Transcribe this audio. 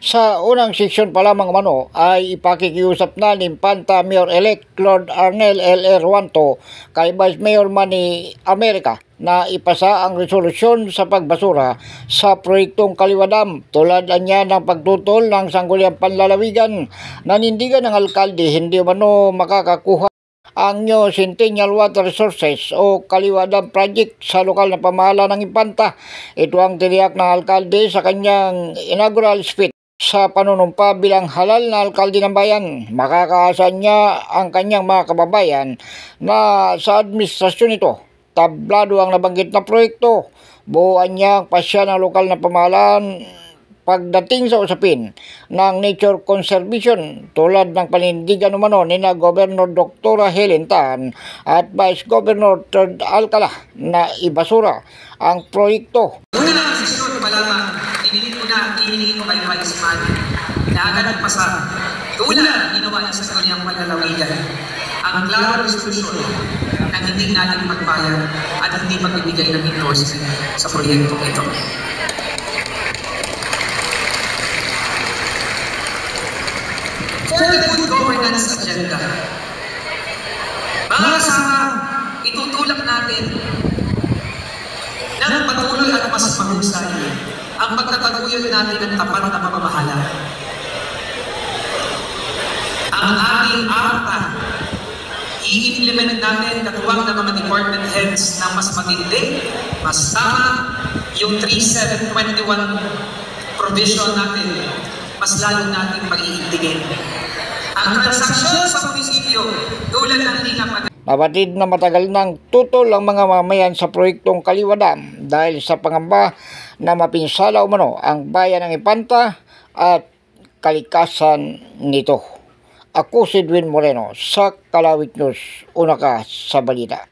Sa unang seksyon pa lamang mano ay ipakikiusap na ni Infanta Mayor-elect Lord Arnel L.R. Juanto kay Vice Mayor Manny America na ipasa ang resolusyon sa pagbasura sa proyektong Kaliwa Dam tulad niya ng pagtutol ng sangguniang panlalawigan. Nanindigan ng alkalde hindi mano makakakuha ang New Centennial Water Resources o Kaliwa Dam Project sa lokal na pamahala ng Infanta. Ito ang tiniyak ng alkalde sa kanyang inaugural speech sa panunumpa bilang halal na alkalde ng bayan. Makakaasa niya ang kanyang mga kababayan na sa administrasyon ito, tablado ang nabanggit na proyekto. Buuan niya ang pasya ng lokal na pamahalaan pagdating sa usapin ng nature conservation tulad ng panindigan umano ni na Governor Dr. Helen Tan at Vice Governor Ted Alcala na ibasura ang proyekto. Hinihingi ko kayo Vice Man na agad nagpasa tulad ginawa niya sa kanyang panlalawigan ang klaro resolusyon na hindi natin magbayad at hindi magbibigay ng endorsement sa proyektong ito. For the good governance agenda, mga kasama, itutulak natin ng patuloy at mas mahusay ang pagtataguyod natin ng tapat na pamamahala. Ang ating ARPA, i-implement natin katuwang ng mga department heads na mas matindi, mas tama, yung 3721 provision natin, mas lalo natin pag-iintigin. Ang transaksyon sa munisipyo, tulad ng lingapan. Nabatid na matagal nang tutol ang mga mamayan sa proyektong Kaliwa Dam dahil sa pangamba na mapinsala umano ang bayan ng Infanta at kalikasan nito. Ako si Edwin Moreno sa Kalawit News, una ka sa balita.